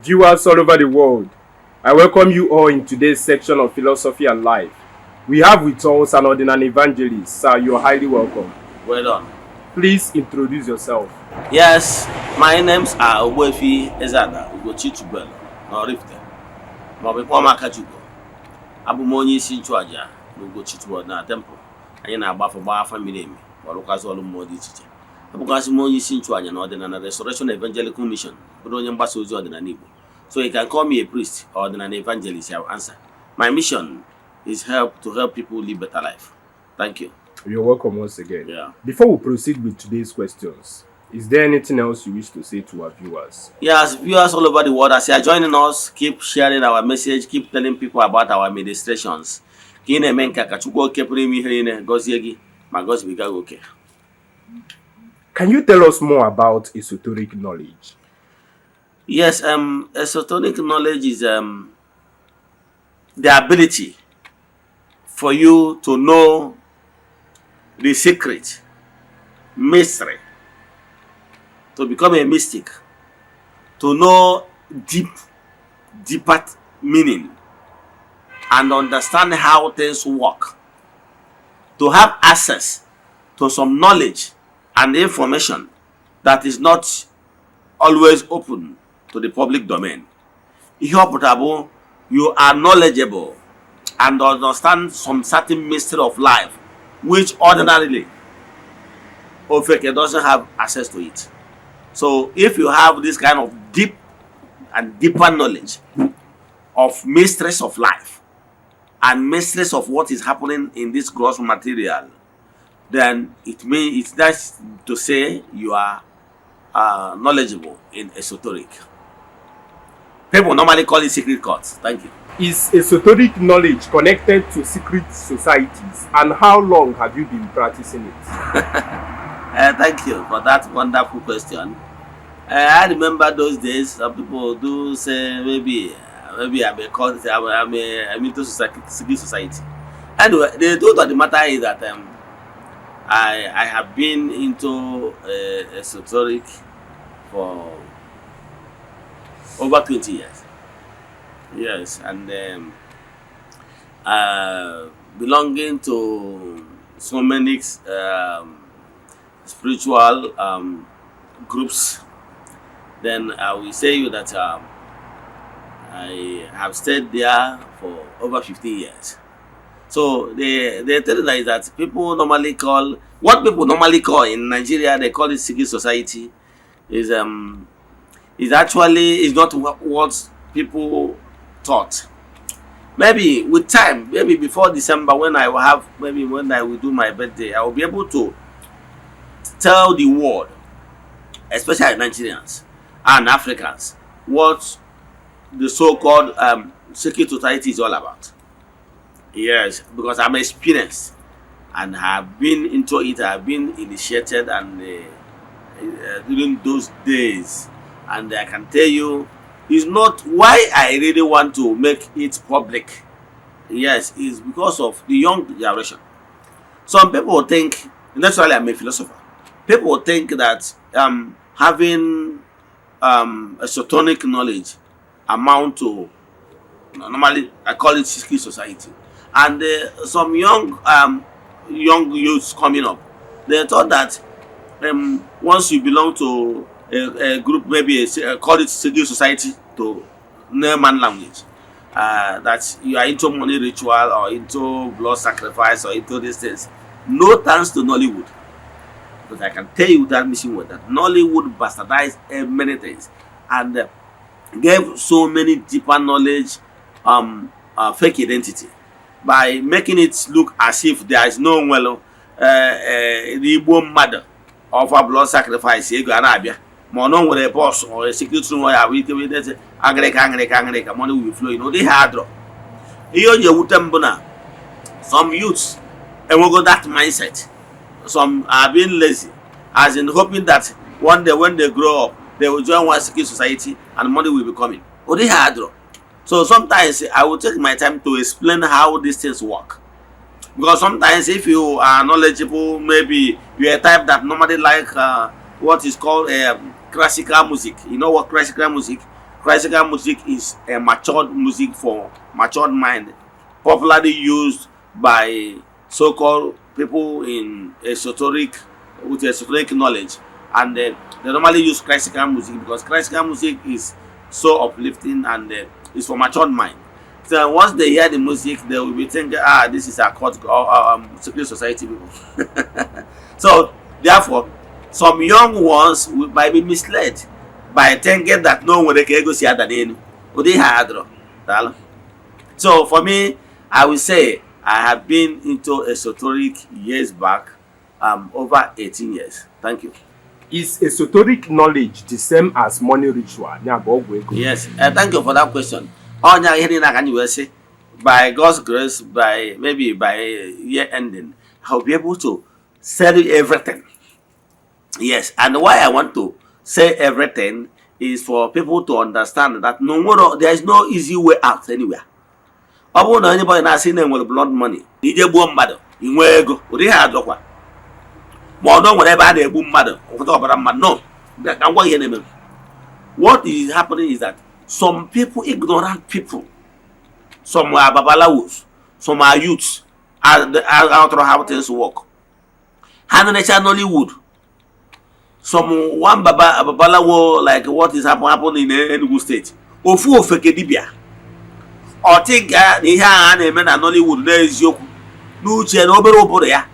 Viewers all over the world, I welcome you all in today's section of Philosophy and Life. We have with us an ordinary evangelist. Sir, you are highly welcome. Well done. Please introduce yourself. Yes, my names are Eze-Ana Ugochitubelu n'Oraifite maọbụ Ikpọmakachukwu. Abụ m onye isi nchụaja n'Ugochitubelu na temple. Anyị na-agbafa miri emi ma ọrụkwazị ọrụ mmụọ dị iche iche. Abụkwazị m onye isi nchụaja na ọdịnala Restoration Evangelical Mission, bụrụ onye mgbasa ozi ọdịnala Igbo. So you can call me a priest or an evangelist. I will answer. My mission is to help people live better life. Thank you. You're welcome once again. Yeah. Before we proceed with today's questions, is there anything else you wish to say to our viewers? Yes, viewers all over the world, as you are joining us, keep sharing our message, keep telling people about our ministrations. Can you tell us more about esoteric knowledge? Yes, esoteric knowledge is the ability for you to know the secret, mystery, to become a mystic, to know deeper meaning, and understand how things work, to have access to some knowledge and information that is not always open to the public domain. You are knowledgeable and understand some certain mystery of life which ordinarily Ofeke doesn't have access to it. So if you have this kind of deep and deeper knowledge of mysteries of life and mysteries of what is happening in this gross material, then it's nice to say you are knowledgeable in esoteric. People normally call it secret courts. Thank you. Is esoteric knowledge connected to secret societies, and how long have you been practicing it? Thank you for that wonderful question. I remember those days. Some people do say maybe I'm a cult, I'm into secret society. Anyway, the truth of the matter is that I have been into esoteric for over 20 years. Yes, and belonging to so many spiritual groups. Then I will say you that I have stayed there for over 15 years. So the thing is that people normally call, what people normally call in Nigeria, they call it secret society, is actually not what people thought. Maybe with time, maybe before December, when I will do my birthday, I will be able to tell the world, especially Nigerians and Africans, what the so-called secret society is all about. Yes, because I'm experienced and have been into it. I've been initiated and during those days, and I can tell you, it's not why I really want to make it public. Yes, it's because of the young generation. Some people think, naturally I'm a philosopher, people think that having esoteric knowledge amount to, normally I call it secret society. And some young youths coming up, they thought that once you belong to a group, maybe call it secret society to layman language, that you are into money ritual or into blood sacrifice or into these things. No thanks to Nollywood, because I can tell you that missing word that Nollywood bastardized many things and gave so many deeper knowledge, fake identity, by making it look as if there is no the Igbo mother of a blood sacrifice. No with a boss or a secret room where we Anglican money will flow. You know, they had drop. Some youths and will go that mindset. Some are being lazy, as in hoping that one day when they grow up, they will join one secret society and money will be coming. Oh, they had drop. So sometimes I will take my time to explain how these things work. Because sometimes if you are knowledgeable, maybe you're a type that normally like what is called classical music. You know what classical music? classical music is a matured music for matured mind, popularly used by so-called people in esoteric with esoteric knowledge, and they normally use classical music because classical music is so uplifting and it's for matured mind. So once they hear the music, they will be thinking, ah, this is a cult or secret society people. So therefore, some young ones might be misled by thinking that no one can go see other than hard. So for me, I will say I have been into esoteric years back, over 18 years. Thank you. Is esoteric knowledge the same as money ritual? Yes, thank you for that question. All now hearing I can say, by God's grace, by maybe by year ending, I'll be able to sell you everything. Yes, and why I want to say everything is for people to understand that there is no easy way out anywhere. Ọ bụrụ na anybody na-asị na enwere blood money, ije gbuo mmadụ, inwe ego, ụdị ha adọkwa. Ma ọ nwere ebe a na-egbu mmadụ, ụfọdụ ọbara mmadụ. No, ka ngwa ihe na-eme. What is happening is that some people, ignorant people, some are babalawos, some are youths, out of how things work. Ha na-echa Nollywood. One babalawo, like what is happening in Enugu State. Ofu ofeke dibia. Ọ tịga na ihe a na-eme na Nollywood n'eziokwu n'uche na obere obodo ya,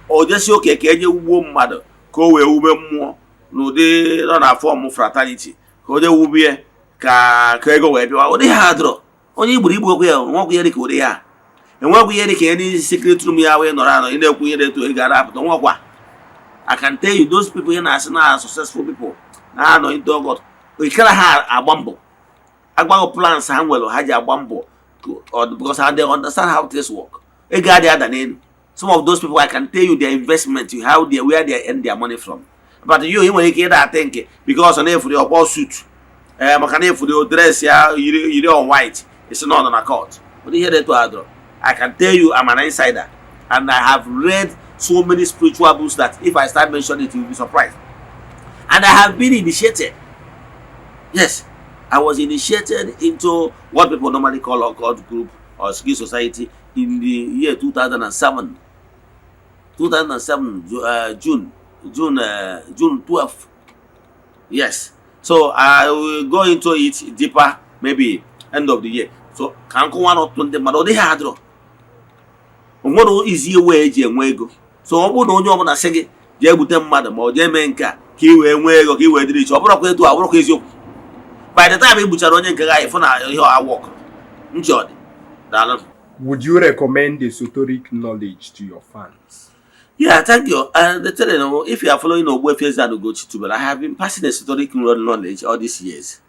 o jesi oke ka enye ugbo mmadụ ka o wee ube mmụọ n'ụdị nọ na fọm fraternity ka o jee wubie ka ego wee bịa. Ụdị ha dụrụ onye igburu igbu okwu ya nwekwu ihe dịka ụdị ya enwekwu ihe dịka ndị secret room ya wee nọrọ anọ ị na-ekwu ihe etu ị gara apụta nwekwa. I can tell you those people here na successful people na anọ into God ikere ha agba mbọ agbago plans ha nwere ha ji agba mbọ because they understand how things work. Some of those people, I can tell you their investment, where they earn their money from. But you when you get that think because on for your ball suit, for your dress, you're on white, it's not on a court. But you hear that to Adro. I can tell you I'm an insider and I have read so many spiritual books that if I start mentioning it, you'll be surprised. And I have been initiated. Yes, I was initiated into what people normally call a God group or skill society in the year 2007. 2007, June 12th. Yes. So I will go into it deeper, maybe end of the year. So can go 1 or 20, but they had easy way go. So I would only want to say, "Jay with them, madam, or Jay Menka, Kiwi, Kiwi, Rich, or Brock to our work is you." By the time we butcher on your work, enjoy. Would you recommend esoteric knowledge to your fans? Yeah, thank you. They tell you, if you are following Ogbuefi's that go to, but I have been passing esoteric knowledge all these years.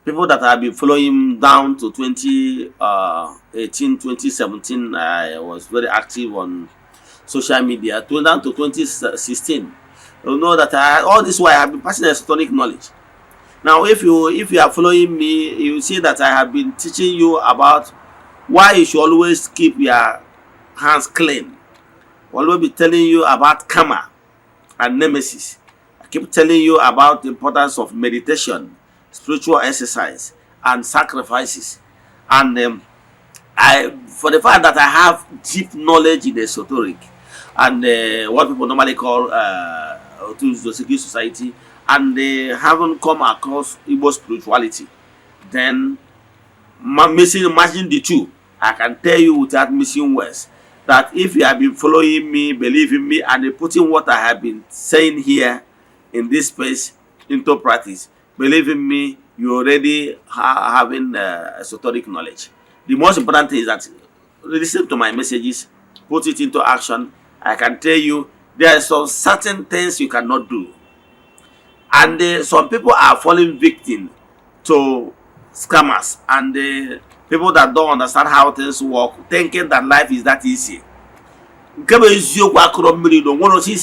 People that have been following down to 2018, 2017, I was very active on social media. Down to 2016, you know that all this while I have been passing esoteric knowledge. Now, if you are following me, you will see that I have been teaching you about why you should always keep your hands clean. I will always be telling you about karma and nemesis. I keep telling you about the importance of meditation, spiritual exercise, and sacrifices. And for the fact that I have deep knowledge in esoteric and what people normally call the secret society, and they haven't come across Igbo spirituality, then matching the two, I can tell you without missing words that if you have been following me, believing me, and putting what I have been saying here in this space into practice, believing me, you already having esoteric knowledge. The most important thing is that listen to my messages, put it into action. I can tell you there are some certain things you cannot do. And some people are falling victim to scammers and people that don't understand how things work, thinking that life is that easy. Since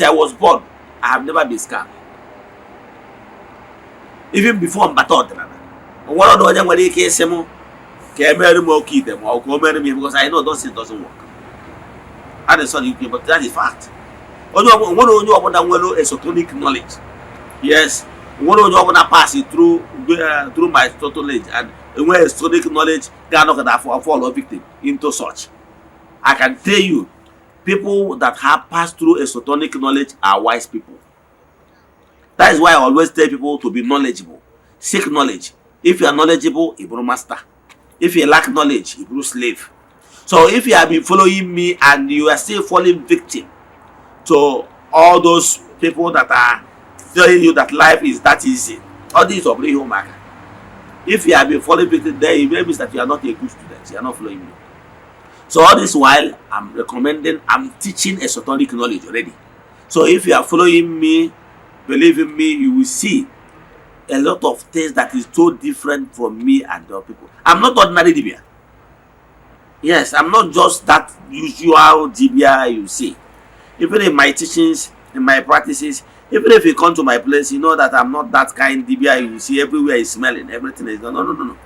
I was born, I have never been scammed. Even before I'm battled. One of them when they came, because I know those things doesn't work. And it's not UK, but that is fact. Only esoteric knowledge. Yes, One of you pass it through my total knowledge and when historic knowledge cannot that fall victim into such. I can tell you, people that have passed through esoteric knowledge are wise people. That is why I always tell people to be knowledgeable. Seek knowledge. If you are knowledgeable, you become master. If you lack knowledge, you become slave. So if you have been following me and you are still falling victim to all those people that are telling you that life is that easy, all these are pretty homework. If you have been falling victim, then it means that you are not a good student. You are not following me. So all this while, I'm teaching esoteric knowledge already. So if you are following me, believe in me, you will see a lot of things that is so different from me and other people. I'm not ordinary Dibia. Yes, I'm not just that usual Dibia you see. Even in my teachings, in my practices, even if you come to my place, you know that I'm not that kind Dibia you see everywhere is smelling, everything is no.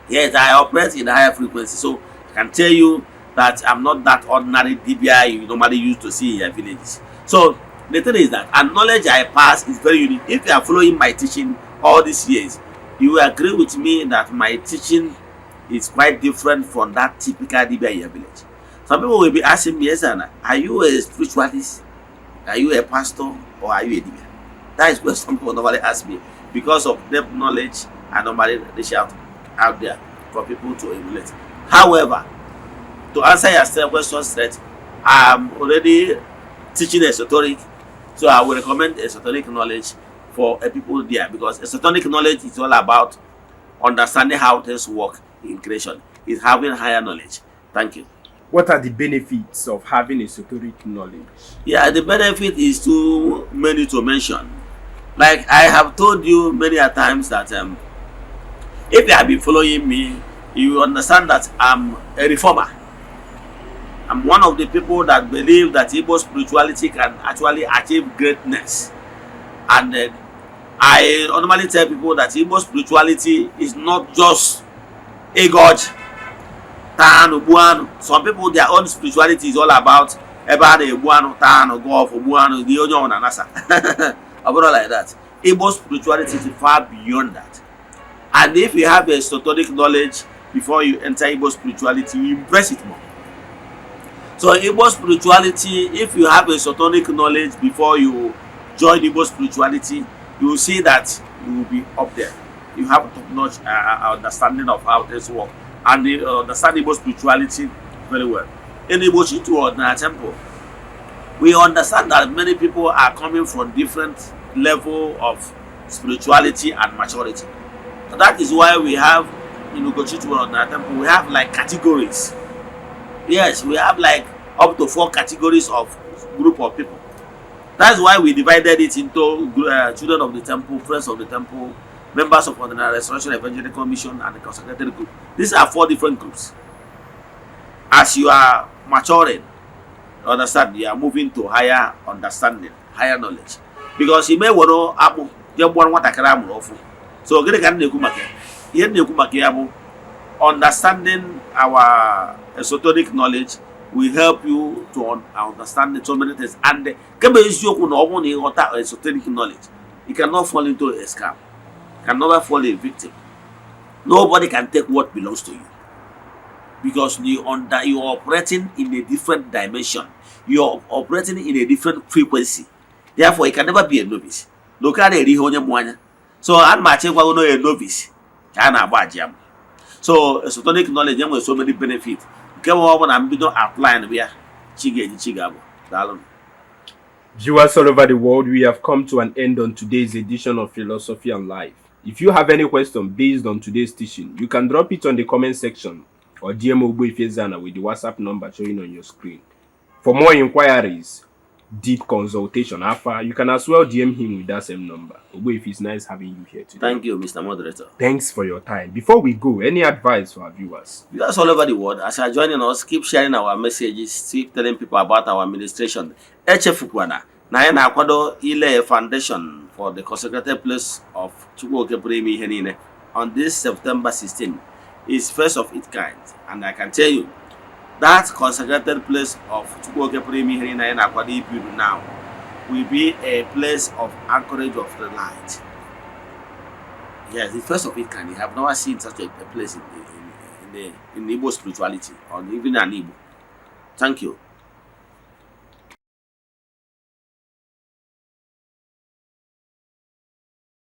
Yes, I operate in a higher frequency, so I can tell you that I'm not that ordinary Dibia you normally used to see in your villages. So the thing is that and knowledge I pass is very unique. If you are following my teaching all these years, you will agree with me that my teaching is quite different from that typical Dibia in your village. Some people will be asking me, Eze-Ana, are you a spiritualist? Are you a pastor? Or are you a Dibia? That is what some people normally ask me because of depth knowledge and normally they shout out there for people to emulate. However, to answer your question straight, I'm already teaching esoteric, so I will recommend esoteric knowledge for people there because esoteric knowledge is all about understanding how things work in creation. It's having higher knowledge. Thank you. What are the benefits of having esoteric knowledge? Yeah, the benefit is too many to mention. Like I have told you many a times that if you have been following me, you understand that I'm a reformer. I'm one of the people that believe that Igbo spirituality can actually achieve greatness. And I normally tell people that Igbo spirituality is not just a god. Some people, their own spirituality is all about about Ebuano, Tan, or Golf, Obuano, the Onion, and Nasa. About like that. Igbo spirituality is far beyond that. And if you have a esoteric knowledge before you enter Igbo spirituality, you impress it more. So Igbo spirituality, if you have a esoteric knowledge before you join Igbo spirituality, you will see that you will be up there. You have top-notch understanding of how things work and understand Igbo spirituality very well. In Igbo Chitu Ordinary Temple, we understand that many people are coming from different level of spirituality and maturity. So that is why we have in Igbo Chitu Ordinary Temple, we have like categories. Yes, we have like up to 4 categories of group of people. That's why we divided it into children of the temple, friends of the temple, members of the Restoration Evangelical Mission, and the consecrated group. These are 4 different groups. As you are maturing, understand, you are moving to higher understanding, higher knowledge. Because you may want to so understanding our esoteric knowledge will help you to understand so many things. And esoteric knowledge, you cannot fall into a scam. You can never fall a victim. Nobody can take what belongs to you. Because you are operating in a different dimension. You are operating in a different frequency. Therefore, you can never be a novice. So, I'm a novice. So, esoteric knowledge has so many benefits. Viewers all over the world, we have come to an end on today's edition of Philosophy and Life. If you have any question based on today's teaching, you can drop it on the comment section or DM Eze-Ana with the WhatsApp number showing on your screen. For more inquiries, deep consultation, you can as well DM him with that same number. It's nice having you here today. Thank you, Mr. Moderator. Thanks for your time. Before we go, any advice for our viewers? Viewers all over the world, as you are joining us, keep sharing our messages, keep telling people about our administration. Echefukwana, na akwado ile foundation for the consecrated place of Chukwuokepremi Henine on this September 16 is first of its kind, and I can tell you that consecrated place of Chukwuokepremi Henine na akwado build now will be a place of anchorage of the light. Yes, the first of its kind. I have never seen such a place in Igbo spirituality or even an Igbo. Thank you.